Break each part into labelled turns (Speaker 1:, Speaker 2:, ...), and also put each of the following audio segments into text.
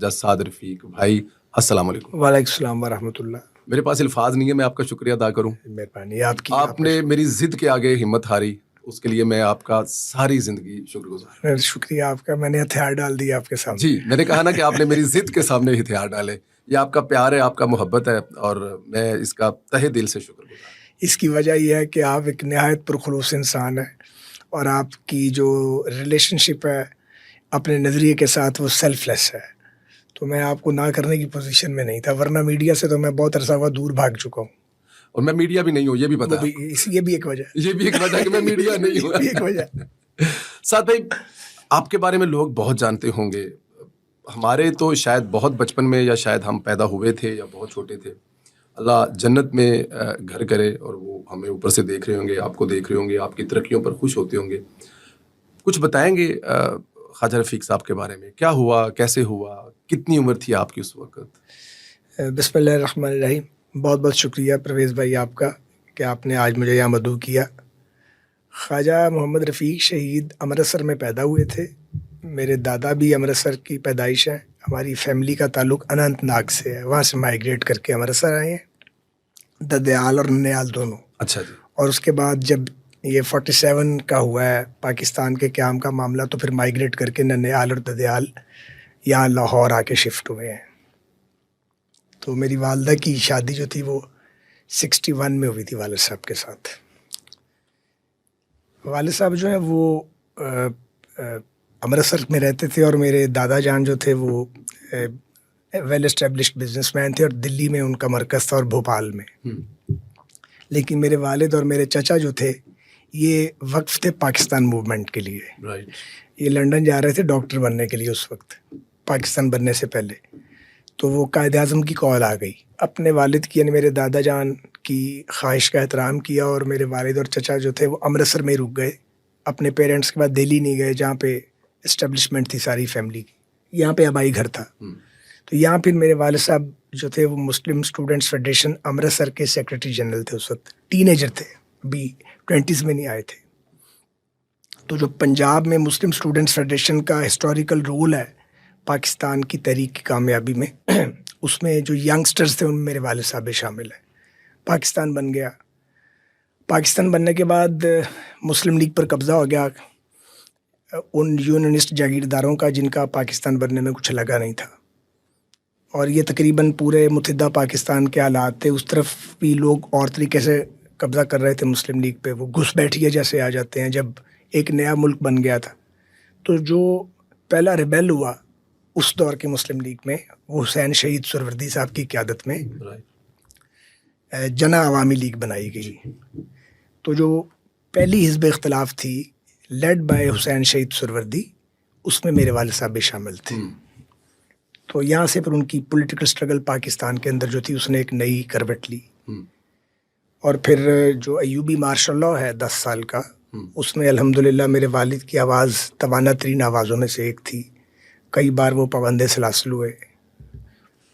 Speaker 1: جج سعد رفیق بھائی، السلام علیکم۔
Speaker 2: وعلیکم السلام ورحمۃ اللہ۔
Speaker 1: میرے پاس الفاظ نہیں ہے، میں آپ کا شکریہ ادا کروں۔
Speaker 2: مہربانی آپ کی۔
Speaker 1: آپ نے میری ضد کے آگے ہمت ہاری، اس کے لیے میں آپ کا ساری زندگی شکر گزار۔
Speaker 2: شکریہ آپ کا، میں نے ہتھیار ڈال دیا آپ کے سامنے۔
Speaker 1: جی، میں نے کہا نا کہ آپ نے میری ضد کے سامنے ہتھیار ڈالے۔ یہ آپ کا پیار ہے، آپ کا محبت ہے، اور میں اس کا تہہ دل سے شکر گزار۔
Speaker 2: اس کی وجہ یہ ہے کہ آپ ایک نہایت پرخلوص انسان ہیں، اور آپ کی جو ریلیشن شپ ہے اپنے نظریے کے ساتھ وہ سیلف لیس ہے، تو میں آپ کو نہ کرنے کی پوزیشن میں نہیں تھا، ورنہ میڈیا سے تو میں بہت عرصہ ہوا دور بھاگ چکا ہوں۔
Speaker 1: اور میں میڈیا بھی نہیں ہوں، یہ بھی پتا ہے۔
Speaker 2: یہ بھی ایک وجہ ہے،
Speaker 1: یہ بھی ایک وجہ کہ میں میڈیا نہیں ہوں۔
Speaker 2: ایک وجہ۔
Speaker 1: ساتھ بھائی، آپ کے بارے میں لوگ بہت جانتے ہوں گے، ہمارے تو شاید بہت بچپن میں، یا شاید ہم پیدا ہوئے تھے یا بہت چھوٹے تھے۔ اللہ جنت میں گھر کرے، اور وہ ہمیں اوپر سے دیکھ رہے ہوں گے، آپ کو دیکھ رہے ہوں گے، آپ کی ترقیوں پر خوش ہوتے ہوں گے۔ کچھ بتائیں گے خواجہ رفیق صاحب کے بارے میں؟ کیا ہوا، کیسے ہوا، کتنی عمر تھی آپ کی اس وقت؟
Speaker 2: بسم اللہ الرحمن الرحیم۔ بہت بہت شکریہ پرویز بھائی آپ کا کہ آپ نے آج مجھے یہاں مدعو کیا۔ خواجہ محمد رفیق شہید امرتسر میں پیدا ہوئے تھے۔ میرے دادا بھی امرتسر کی پیدائش ہیں۔ ہماری فیملی کا تعلق اننت ناگ سے ہے، وہاں سے مائیگریٹ کر کے امرتسر آئے ہیں، ددیال اور ننیال دونوں۔
Speaker 1: اچھا جی۔
Speaker 2: اور اس کے بعد جب یہ 47 کا ہوا ہے پاکستان کے قیام کا معاملہ، تو پھر مائیگریٹ کر کے ننیال اور ددیال یہاں لاہور آ کے شفٹ ہوئے ہیں۔ تو میری والدہ کی شادی جو تھی وہ 61 میں ہوئی تھی والد صاحب کے ساتھ۔ والد صاحب جو ہیں وہ امرتسر میں رہتے تھے، اور میرے دادا جان جو تھے وہ ویل اسٹیبلشڈ بزنس مین تھے، اور دلی میں ان کا مرکز تھا اور بھوپال میں۔ لیکن میرے والد اور میرے چچا جو تھے یہ وقف تھے پاکستان موومنٹ کے لیے۔ یہ لنڈن جا رہے تھے ڈاکٹر بننے کے لیے اس وقت، پاکستان بننے سے پہلے۔ تو وہ قائد اعظم کی کال آ گئی، اپنے والد کی یعنی میرے دادا جان کی خواہش کا احترام کیا، اور میرے والد اور چچا جو تھے وہ امرتسر میں ہی رک گئے، اپنے پیرنٹس کے بعد دہلی نہیں گئے جہاں پہ اسٹیبلشمنٹ تھی ساری فیملی کی۔ یہاں پہ آبائی گھر تھا، تو یہاں پھر میرے والد صاحب جو تھے وہ مسلم اسٹوڈنٹس فیڈریشن امرتسر کے سیکرٹری جنرل تھے، اس وقت ٹین ایجر تھے، ابھی 20s میں نہیں آئے تھے۔ تو جو پنجاب میں مسلم اسٹوڈنٹس فیڈریشن کا ہسٹوریکل رول ہے پاکستان کی تحریک کی کامیابی میں، اس میں جو ینگسٹرز تھے ان میں میرے والد صاحب بھی شامل ہیں۔ پاکستان بن گیا۔ پاکستان بننے کے بعد مسلم لیگ پر قبضہ ہو گیا ان یونینسٹ جاگیرداروں کا جن کا پاکستان بننے میں کچھ لگا نہیں تھا، اور یہ تقریباً پورے متحدہ پاکستان کے حالات تھے۔ اس طرف بھی لوگ اور طریقے سے قبضہ کر رہے تھے مسلم لیگ پہ، وہ گھس بیٹھیے جیسے آ جاتے ہیں جب ایک نیا ملک بن گیا تھا۔ تو جو پہلا ریبیل ہوا اس دور کے مسلم لیگ میں، وہ حسین شہید سروردی صاحب کی قیادت میں جنا عوامی لیگ بنائی گئی۔ تو جو پہلی حزب اختلاف تھی لیڈ بائی حسین شہید سروردی، اس میں میرے والد صاحب بھی شامل تھے۔ تو یہاں سے پھر ان کی پولیٹیکل سٹرگل پاکستان کے اندر جو تھی اس نے ایک نئی کروٹ لی۔ اور پھر جو ایوبی مارشل لاء ہے 10 سال کا، اس میں الحمدللہ میرے والد کی آواز توانا ترین آوازوں میں سے ایک تھی۔ کئی بار وہ پابند سلاسل ہوئے۔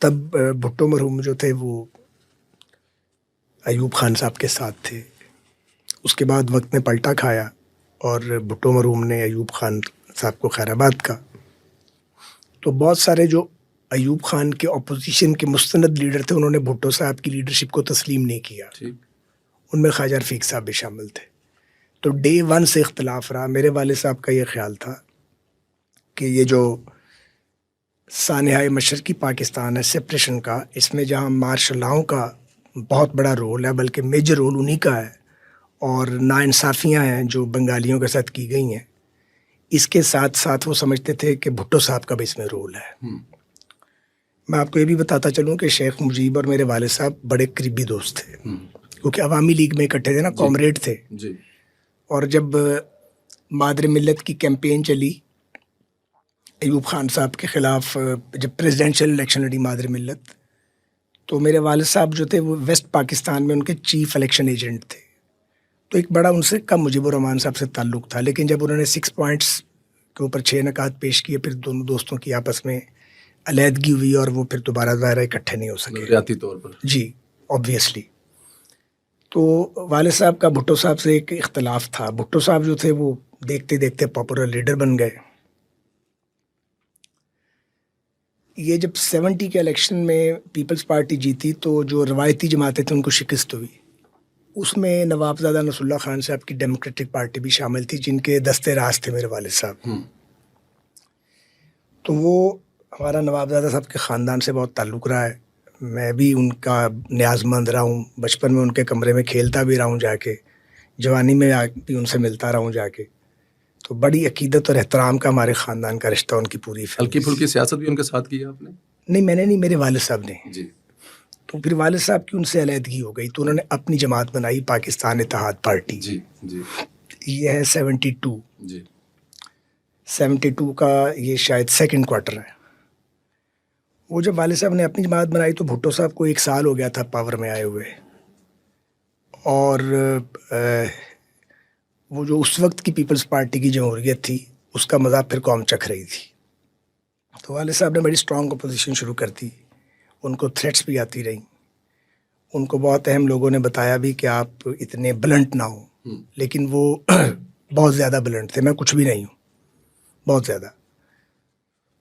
Speaker 2: تب بھٹو مرحوم جو تھے وہ ایوب خان صاحب کے ساتھ تھے۔ اس کے بعد وقت نے پلٹا کھایا، اور بھٹو مرحوم نے ایوب خان صاحب کو خیر آباد کا۔ تو بہت سارے جو ایوب خان کے اپوزیشن کے مستند لیڈر تھے انہوں نے بھٹو صاحب کی لیڈرشپ کو تسلیم نہیں کیا، ان میں خواجہ رفیق صاحب بھی شامل تھے۔ تو ڈے 1 سے اختلاف رہا۔ میرے والد صاحب کا یہ خیال تھا کہ یہ جو سانحۂ مشرقی پاکستان ہے سپریشن کا، اس میں جہاں مارشل لاؤں کا بہت بڑا رول ہے، بلکہ میجر رول انہی کا ہے، اور ناانصافیاں ہیں جو بنگالیوں کے ساتھ کی گئی ہیں، اس کے ساتھ ساتھ وہ سمجھتے تھے کہ بھٹو صاحب کا بھی اس میں رول ہے۔ میں آپ کو یہ بھی بتاتا چلوں کہ شیخ مجیب اور میرے والد صاحب بڑے قریبی دوست تھے، کیونکہ عوامی لیگ میں اکٹھے تھے نا، کامریڈ تھے۔ اور جب مادر ملت کی کیمپین چلی ایوب خان صاحب کے خلاف، جب پریزیڈنشل الیکشن لڑی مادر ملت، تو میرے والد صاحب جو تھے وہ ویسٹ پاکستان میں ان کے چیف الیکشن ایجنٹ تھے۔ تو ایک بڑا ان سے کم مجیب الرحمان صاحب سے تعلق تھا، لیکن جب انہوں نے 6 پوائنٹس کے اوپر 6 نکات پیش کیے، پھر دونوں دوستوں کی آپس میں علیحدگی ہوئی، اور وہ پھر دوبارہ ظاہر اکٹھے نہیں ہو سکے
Speaker 1: نظریاتی طور پر۔
Speaker 2: جی آبویسلی۔ تو والد صاحب کا بھٹو صاحب سے ایک اختلاف تھا۔ بھٹو صاحب جو تھے وہ دیکھتے دیکھتے پاپولر لیڈر بن گئے۔ یہ جب 70 کے الیکشن میں پیپلز پارٹی جیتی تو جو روایتی جماعتیں تھیں ان کو شکست ہوئی. اس میں نوابزادہ نصر اللہ خان صاحب کی ڈیموکریٹک پارٹی بھی شامل تھی جن کے دستے راز تھے میرے والد صاحب. تو وہ ہمارا نوابزادہ صاحب کے خاندان سے بہت تعلق رہا ہے. میں بھی ان کا نیاز مند رہا ہوں. بچپن میں ان کے کمرے میں کھیلتا بھی رہا ہوں جا کے, جوانی میں بھی ان سے ملتا رہا ہوں جا کے. تو بڑی عقیدت اور احترام کا ہمارے خاندان کا رشتہ ان کی پوری
Speaker 1: ہلکی پھلکی سیاست بھی ان کے ساتھ کی ہے آپ نے؟
Speaker 2: نہیں, میں نے نہیں, میرے والد صاحب نے.
Speaker 1: جی.
Speaker 2: تو پھر والد صاحب کی ان سے علیحدگی ہو گئی تو انہوں نے اپنی جماعت بنائی, پاکستان اتحاد پارٹی.
Speaker 1: جی جی.
Speaker 2: یہ ہے 72.
Speaker 1: جی.
Speaker 2: 72 کا یہ شاید سیکنڈ کوارٹر ہے. وہ جب والد صاحب نے اپنی جماعت بنائی تو بھٹو صاحب کو 1 سال ہو گیا تھا پاور میں آئے ہوئے, اور وہ جو اس وقت کی پیپلز پارٹی کی جمہوریت تھی اس کا مذاق پھر قوم چکھ رہی تھی. تو والد صاحب نے بڑی اسٹرانگ اپوزیشن شروع کر دی. ان کو تھریٹس بھی آتی رہیں. ان کو بہت اہم لوگوں نے بتایا بھی کہ آپ اتنے بلنٹ نہ ہوں, لیکن وہ بہت زیادہ بلنٹ تھے. میں کچھ بھی نہیں ہوں, بہت زیادہ.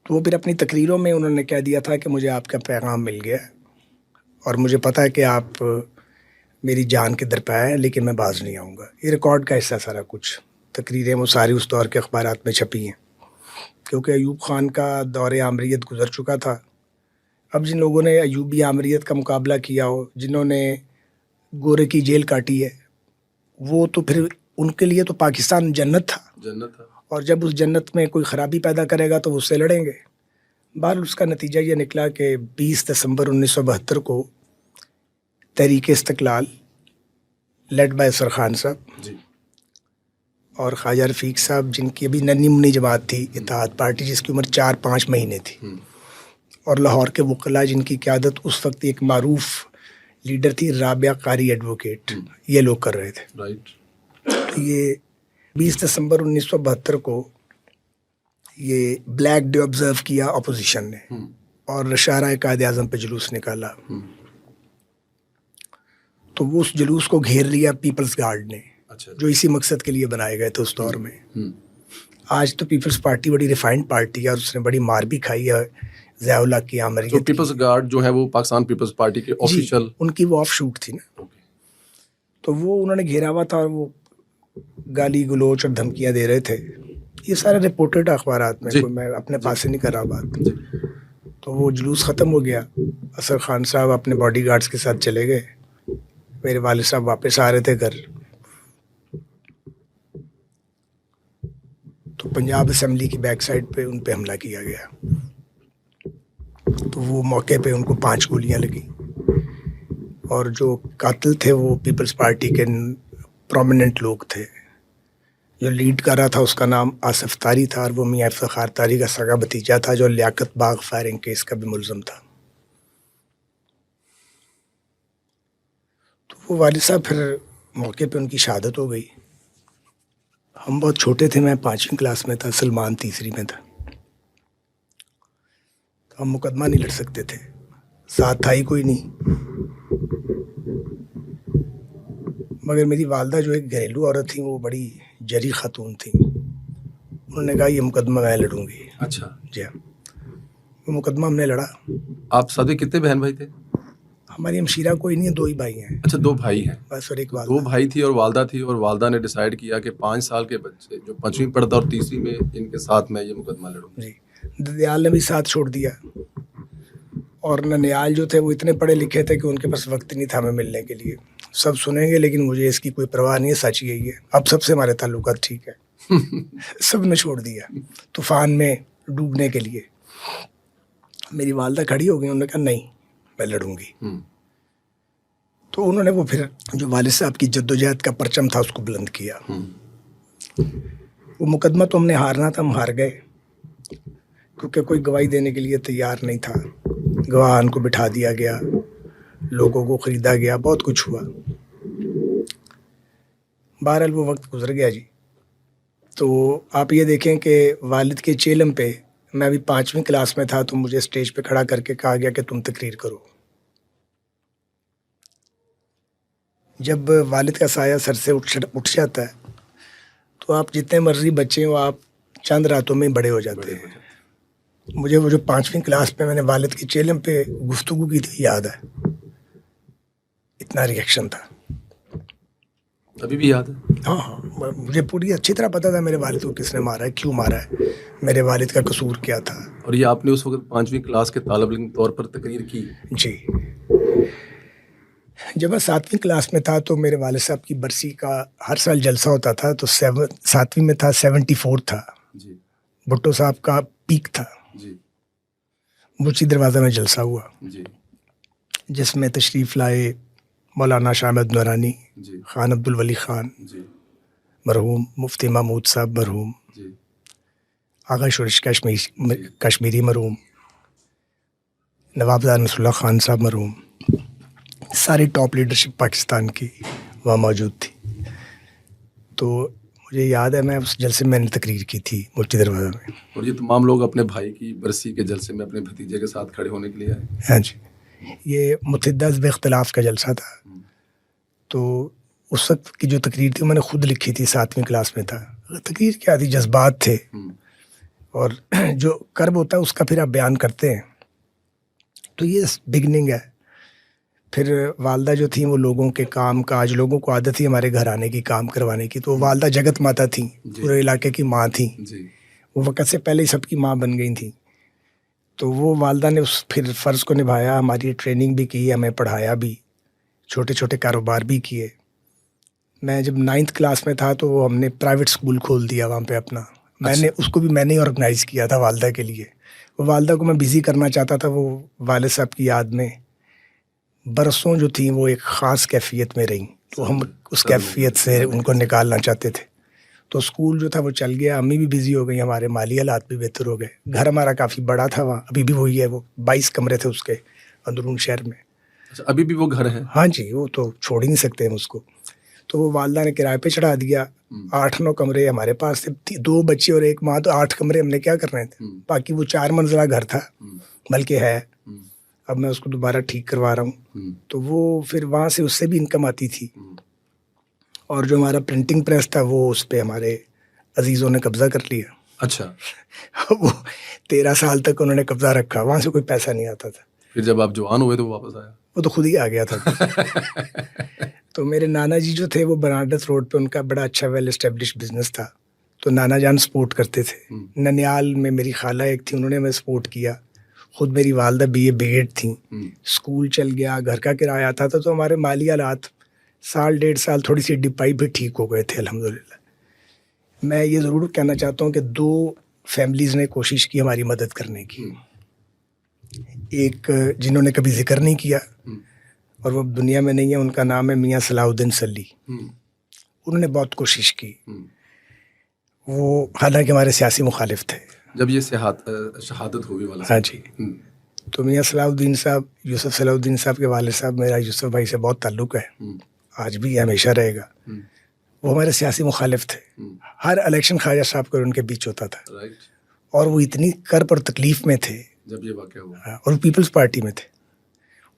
Speaker 2: تو وہ پھر اپنی تقریروں میں انہوں نے کہہ دیا تھا کہ مجھے آپ کا پیغام مل گیا اور مجھے پتہ ہے کہ آپ میری جان کے درپے ہیں, لیکن میں باز نہیں آؤں گا. یہ ریکارڈ کا حصہ سارا کچھ تقریریں وہ ساری اس دور کے اخبارات میں چھپی ہیں, کیونکہ ایوب خان کا دور آمریت گزر چکا تھا. اب جن لوگوں نے ایوبی آمریت کا مقابلہ کیا ہو, جنہوں نے گورے کی جیل کاٹی ہے, وہ تو پھر ان کے لیے تو پاکستان جنت تھا.
Speaker 1: جنت تھا. اور
Speaker 2: جب اس جنت میں کوئی خرابی پیدا کرے گا تو وہ اس سے لڑیں گے. بہرحال اس کا نتیجہ یہ نکلا کہ 20 دسمبر 1972 کو تحریک استقلال لیڈ بائی سر خان صاحب
Speaker 1: جی.
Speaker 2: اور خواجہ رفیق صاحب, جن کی ابھی ننھی منی جماعت تھی اتحاد پارٹی جس کی عمر 4-5 مہینے تھی, اور لاہور کے وکلاء جن کی قیادت اس وقت ایک معروف لیڈر تھی رابعہ قاری ایڈوکیٹ, یہ لوگ کر رہے تھے.
Speaker 1: رائٹ.
Speaker 2: یہ 20 دسمبر 1972 کو یہ بلیک ڈے آبزرو کیا اپوزیشن نے, اور شاہراہ قائد اعظم پہ جلوس نکالا. تو وہ اس جلوس کو گھیر لیا پیپلز گارڈ نے, جو اسی مقصد کے لیے بنائے گئے تھے اس دور میں. آج تو پیپلز پارٹی بڑی ریفائنڈ پارٹی ہے اور اس نے بڑی مار بھی کھائی ہے ضیاء اللہ کی آمریت.
Speaker 1: تو پیپلز گارڈ جو ہے وہ پاکستان پیپلز پارٹی کے آفیشیل,
Speaker 2: ان کی وہ آف شوٹ تھی نا. تو وہ انہوں نے گھیرا ہوا تھا اور وہ گالی گلوچ اور دھمکیاں دے رہے تھے. یہ سارا رپورٹڈ اخبارات میں, میں اپنے پاس سے نہیں کر رہا بات. تو وہ جلوس ختم ہو گیا. اصغر خان صاحب اپنے باڈی گارڈز کے ساتھ چلے گئے. میرے والد صاحب واپس آ رہے تھے گھر. تو پنجاب اسمبلی کی بیک سائڈ پہ ان پہ حملہ کیا گیا. تو وہ موقع پہ ان کو 5 گولیاں لگیں, اور جو قاتل تھے وہ پیپلز پارٹی کے پرومیننٹ لوگ تھے. جو لیڈ کر رہا تھا اس کا نام آصف طاری تھا, اور وہ میاں افتخار طاری کا سگا بھتیجا تھا جو لیاقت باغ فائرنگ کیس کا بھی ملزم تھا. تو وہ والد صاحب پھر موقع پہ ان کی شہادت ہو گئی. ہم بہت چھوٹے تھے, میں 5ویں کلاس میں تھا, سلمان 3ری میں تھا. ہم مقدمہ نہیں لڑ سکتے تھے, ساتھ تھا ہی کوئی نہیں. مگر میری والدہ جو ایک گھریلو عورت تھیں وہ بڑی جری خاتون تھیں. انہوں نے کہا یہ مقدمہ میں لڑوں گی.
Speaker 1: اچھا.
Speaker 2: جی ہاں, وہ مقدمہ ہم نے لڑا.
Speaker 1: آپ سب کتنے بہن بھائی تھے؟
Speaker 2: ہماری ہمشیرہ کوئی نہیں ہے, 2 ہی بھائی ہیں.
Speaker 1: اچھا, 2 بھائی ہیں
Speaker 2: بس, اور ایک والدہ.
Speaker 1: 2 بھائی تھی اور والدہ تھی, اور والدہ نے ڈیسائیڈ کیا کہ 5 سال کے بچے جو 5ویں پڑھتا اور 3ری میں, ان کے ساتھ میں یہ مقدمہ لڑوں.
Speaker 2: جی. ددیال نے بھی ساتھ چھوڑ دیا, اور ننیال جو تھے وہ اتنے پڑھے لکھے تھے کہ ان کے پاس وقت نہیں تھا ہمیں ملنے کے لیے. سب سنیں گے لیکن مجھے اس کی کوئی پرواہ نہیں ہے, سچ یہی ہے. اب سب سے ہمارے تعلقات ٹھیک ہے. سب نے چھوڑ دیا طوفان میں ڈوبنے کے لیے. میری والدہ کھڑی ہو گئی, انہوں نے کہا نہیں میں لڑوں گی. تو انہوں نے وہ پھر جو والد صاحب کی جدوجہد کا پرچم تھا اس کو بلند کیا. وہ مقدمہ تو ہم نے ہارنا تھا, ہم ہار گئے کیونکہ کوئی گواہی دینے کے لیے تیار نہیں تھا. گواہان کو بٹھا دیا گیا, لوگوں کو خریدا گیا, بہت کچھ ہوا. بہرحال وہ وقت گزر گیا جی. تو آپ یہ دیکھیں کہ والد کے چیلم پہ میں ابھی 5ویں کلاس میں تھا تو مجھے اسٹیج پہ کھڑا کر کے کہا گیا کہ تم تقریر کرو. جب والد کا سایہ سر سے اٹھ جاتا ہے تو آپ جتنے مرضی بچے ہو آپ چند راتوں میں بڑے ہو جاتے ہیں. مجھے وہ جو 5ویں کلاس میں میں نے والد کی چیلم پہ گفتگو کی تھی یاد ہے, اتنا ریئیکشن تھا.
Speaker 1: ابھی بھی یاد ہے؟
Speaker 2: ہاں ہاں, مجھے پوری اچھی طرح پتا تھا میرے والد کو کس نے مارا ہے, کیوں مارا ہے, میرے والد کا قصور کیا تھا.
Speaker 1: اور یہ آپ نے اس وقت 5ویں کلاس کے طالب علم طور پر تقریر کی؟
Speaker 2: جی. جب میں 7ویں کلاس میں تھا تو میرے والد صاحب کی برسی کا ہر سال جلسہ ہوتا تھا, تو 7ویں میں تھا 74 تھا.
Speaker 1: جی.
Speaker 2: بھٹو صاحب کا پیک تھا.
Speaker 1: جی.
Speaker 2: بچی دروازہ میں جلسہ ہوا,
Speaker 1: جی.
Speaker 2: جس میں تشریف لائے مولانا شاہ احمد نورانی,
Speaker 1: جی.
Speaker 2: خان عبدالولی خان
Speaker 1: جی.
Speaker 2: مرحوم, مفتی محمود صاحب مرحوم,
Speaker 1: جی.
Speaker 2: آغا شورش کشمیری مرحوم, نواب زاد نصر اللہ خان صاحب مرحوم, ساری ٹاپ لیڈرشپ پاکستان کی وہاں موجود تھی. تو مجھے یاد ہے میں اس جلسے میں نے تقریر کی تھی مفتی دروازہ میں.
Speaker 1: اور یہ تمام لوگ اپنے بھائی کی برسی کے جلسے میں اپنے بھتیجے کے ساتھ کھڑے ہونے کے لیے آئے؟
Speaker 2: ہاں جی, یہ متحدہ حزب اختلاف کا جلسہ تھا. تو اس وقت کی جو تقریر تھی میں نے خود لکھی تھی, 7ویں کلاس میں تھا. تقریر کیا تھی, جذبات تھے, اور جو کرب ہوتا ہے اس کا پھر آپ بیان کرتے ہیں. تو یہ بگننگ ہے. پھر والدہ جو تھیں وہ لوگوں کے کام کاج, لوگوں کو عادت تھی ہمارے گھر آنے کی, کام کروانے کی. تو والدہ جگت ماتا تھیں, پورے علاقے کی ماں تھیں. وہ وقت سے پہلے ہی سب کی ماں بن گئی تھیں. تو وہ والدہ نے اس پھر فرض کو نبھایا, ہماری ٹریننگ بھی کی, ہمیں پڑھایا بھی, چھوٹے چھوٹے کاروبار بھی کیے. میں جب 9th کلاس میں تھا تو ہم نے پرائیویٹ اسکول کھول دیا وہاں پہ اپنا. میں نے اس کو بھی میں نے آرگنائز کیا تھا والدہ کے لیے. وہ والدہ کو میں بزی کرنا چاہتا تھا. وہ والد صاحب کی یاد میں برسوں جو تھیں وہ ایک خاص کیفیت میں رہیں, تو ہم اس کیفیت سے ان کو نکالنا چاہتے تھے. تو اسکول جو تھا وہ چل گیا, امی بھی بزی ہو گئی, ہمارے مالی حالات بھی بہتر ہو گئے. گھر ہمارا کافی بڑا تھا وہاں, ابھی بھی وہی ہے, وہ 22 کمرے تھے اس کے اندرون شہر میں.
Speaker 1: اچھا, ابھی بھی وہ گھر ہے؟
Speaker 2: ہاں جی, وہ تو چھوڑ ہی نہیں سکتے ہم اس کو. تو وہ والدہ نے کرائے پہ چڑھا دیا. 8-9 کمرے ہمارے پاس تھے, 2 بچے اور 1 ماں, تو 8 کمرے ہم نے کیا کرنے تھے. باقی وہ 4 منزلہ گھر تھا, بلکہ ہے. اب میں اس کو دوبارہ ٹھیک کروا رہا ہوں. تو وہ پھر وہاں سے اس سے بھی انکم آتی تھی. اور جو ہمارا پرنٹنگ پریس تھا وہ اس پہ ہمارے عزیزوں نے قبضہ کر لیا.
Speaker 1: اچھا.
Speaker 2: وہ 13 سال تک انہوں نے قبضہ رکھا, وہاں سے کوئی پیسہ نہیں آتا تھا.
Speaker 1: پھر جب آپ جوان ہوئے تو واپس آیا؟
Speaker 2: وہ تو خود ہی آ گیا تھا. تو میرے نانا جی جو تھے وہ بنارڈس روڈ پہ ان کا بڑا اچھا ویل اسٹیبلش بزنس تھا. تو نانا جان سپورٹ کرتے تھے. ننیال میں میری خالہ ایک تھی, انہوں نے ہمیں سپورٹ کیا. خود میری والدہ BA BEd تھیں. اسکول چل گیا, گھر کا کرایہ آتا تھا. تو ہمارے مالی حالات 1.5 سال تھوڑی سی ڈپائی پہ ٹھیک ہو گئے تھے الحمدللہ. میں یہ ضرور کہنا چاہتا ہوں کہ 2 فیملیز نے کوشش کی ہماری مدد کرنے کی. ایک جنہوں نے کبھی ذکر نہیں کیا اور وہ دنیا میں نہیں ہے, ان کا نام ہے میاں صلاح الدین سلی. انہوں نے بہت کوشش کی. وہ حالانکہ ہمارے سیاسی مخالف تھے
Speaker 1: جب یہ شہادت ہوئی والا.
Speaker 2: ہاں جی. تو میاں صلاح الدین صاحب, یوسف صلاح الدین صاحب کے والد صاحب, میرا یوسف بھائی سے بہت تعلق ہے, آج بھی ہمیشہ رہے گا. وہ ہمارے سیاسی مخالف تھے. ہر الیکشن خواجہ صاحب کو ان کے بیچ ہوتا تھا. اور وہ اتنی کرب اور تکلیف میں تھے
Speaker 1: جب یہ واقعہ ہوا,
Speaker 2: اور پیپلز پارٹی میں تھے.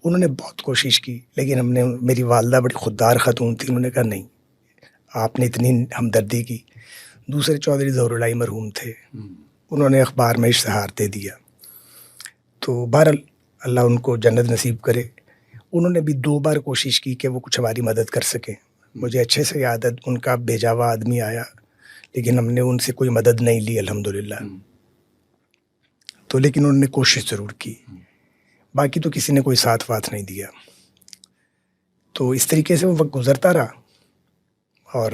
Speaker 2: انہوں نے بہت کوشش کی, لیکن میری والدہ بڑی خوددار خاتون تھی. انہوں نے کہا نہیں, آپ نے اتنی ہمدردی کی. دوسرے چودھری ظہور الہی مرحوم تھے, انہوں نے اخبار میں اشتہار دے دیا. تو بہرحال اللہ ان کو جنت نصیب کرے. انہوں نے بھی 2 بار کوشش کی کہ وہ کچھ ہماری مدد کر سکیں. مجھے اچھے سے یاد ہے, ان کا بھیجا ہوا آدمی آیا, لیکن ہم نے ان سے کوئی مدد نہیں لی الحمدللہ. تو لیکن انہوں نے کوشش ضرور کی. باقی تو کسی نے کوئی ساتھ واتھ نہیں دیا. تو اس طریقے سے وہ وقت گزرتا رہا. اور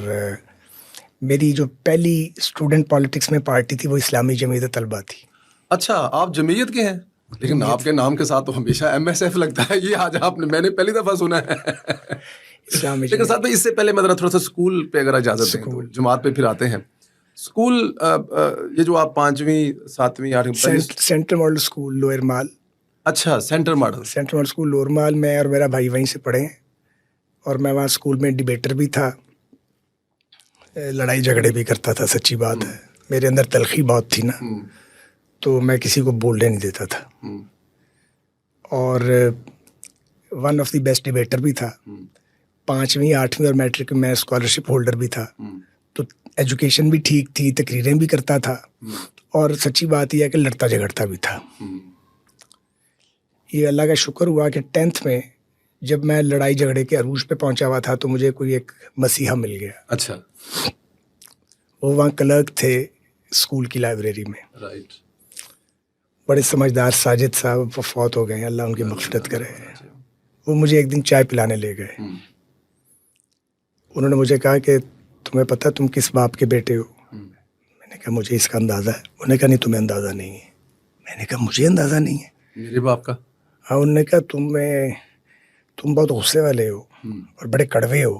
Speaker 2: میری جو پہلی اسٹوڈنٹ پالیٹکس میں پارٹی تھی وہ اسلامی جمعیت طلبہ تھی.
Speaker 1: اچھا, آپ جمعیت کے ہیں, لیکن آپ کے نام کے ساتھ تو ہمیشہ MSF لگتا ہے. یہ آج آپ نے, میں نے پہلی دفعہ سنا ہے.
Speaker 2: اسلامی
Speaker 1: لیکن ساتھ میں اس سے پہلے میں ذرا تھوڑا سا اسکول پہ اگر اجازت دیں تو جماعت پہ پھر آتے ہیں. اسکول یہ جو آپ 5ویں 7ویں 8ویں
Speaker 2: سینٹرل ماڈل اسکول لوئر مال.
Speaker 1: اچھا, سینٹرل ماڈل
Speaker 2: اسکول لوئر مال. میں اور میرا بھائی وہیں سے پڑھے ہیں, اور میں وہاں اسکول میں ڈبیٹر بھی تھا, لڑائی جھگڑے بھی کرتا تھا. سچی بات ہے, میرے اندر تلخی بہت تھی نا, تو میں کسی کو بولنے نہیں دیتا تھا. اور 1 آف دی بیسٹ ڈبیٹر بھی تھا. 5ویں 8ویں اور میٹرک میں اسکالرشپ ہولڈر بھی تھا. تو ایجوکیشن بھی ٹھیک تھی, تقریریں بھی کرتا تھا, اور سچی بات یہ ہے کہ لڑتا جھگڑتا بھی تھا. یہ اللہ کا شکر ہوا کہ 10th میں جب میں لڑائی جھگڑے کے عروج پہ پہنچا ہوا تھا تو مجھے کوئی ایک مسیحا مل گیا.
Speaker 1: اچھا.
Speaker 2: وہ وہاں کلرک تھے اسکول کی لائبریری میں.
Speaker 1: رائٹ.
Speaker 2: بڑے سمجھدار ساجد صاحب، وہ فوت ہو گئے ہیں، اللہ ان کی مغفرت کرے. وہ مجھے ایک دن چائے پلانے لے گئے. انہوں نے مجھے کہا کہ تمہیں پتہ تم کس باپ کے بیٹے ہو؟ میں نے کہا مجھے اس کا اندازہ ہے. انہوں نے کہا نہیں تمہیں اندازہ نہیں ہے. میں نے کہا مجھے اندازہ نہیں ہے.
Speaker 1: میرے باپ کا؟
Speaker 2: ہاں. انہوں نے کہا تم بہت غصے والے ہو اور بڑے کڑوے ہو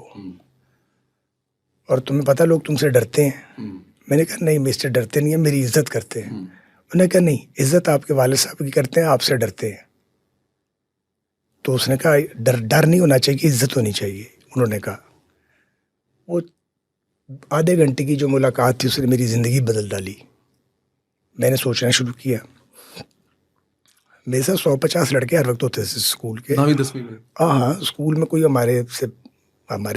Speaker 2: اور تمہیں پتہ لوگ تم سے ڈرتے ہیں. میں نے کہا نہیں مجھ سے ڈرتے نہیں ہیں، میری عزت کرتے ہیں. انہوں نے کہا نہیں، عزت آپ کے والد صاحب کی کرتے ہیں، آپ سے ڈرتے ہیں. تو اس نے کہا ڈر نہیں ہونا چاہیے، عزت ہونی چاہیے. انہوں نے کہا وہ آدھے گھنٹے کی جو ملاقات تھی اس نے میری زندگی بدل ڈالی. میں نے سوچنا شروع کیا. میرے ساتھ 150 لڑکے ہر وقت ہوتے تھے اسکول کے.
Speaker 1: 9ویں 10ویں میں؟
Speaker 2: ہاں. اسکول میں کوئی ہمارے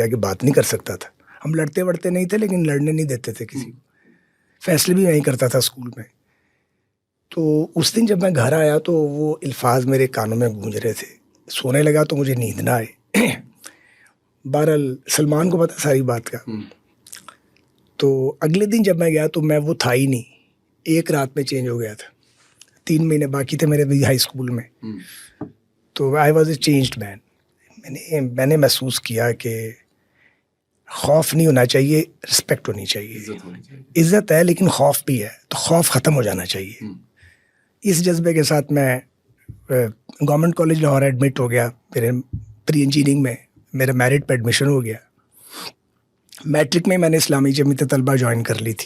Speaker 2: آگے بات نہیں کر سکتا تھا. ہم لڑتے وڑتے نہیں تھے لیکن لڑنے نہیں دیتے تھے کسی کو. فیصلے بھی نہیں کرتا تھا اسکول میں. تو اس دن جب میں گھر آیا تو وہ الفاظ میرے کانوں میں گونج رہے تھے. سونے لگا تو مجھے نیند نہ آئے. بہرحال سلمان کو پتا ساری بات کا. تو اگلے دن جب میں گیا تو میں وہ تھا ہی نہیں. ایک رات میں چینج ہو گیا تھا. 3 مہینے باقی تھے میرے بھی ہائی اسکول میں. تو آئی واز اے چینجڈ مین. میں نے محسوس کیا کہ خوف نہیں ہونا چاہیے، رسپیکٹ ہونی چاہیے. عزت ہے لیکن خوف بھی ہے، تو خوف ختم ہو جانا چاہیے. اس جذبے کے ساتھ میں گورنمنٹ کالج لاہور ایڈمٹ ہو گیا. میرے پری انجینئرنگ میں میرا میرٹ پہ ایڈمیشن ہو گیا. میٹرک میں نے اسلامی جمعیت طلبہ جوائن کر لی تھی.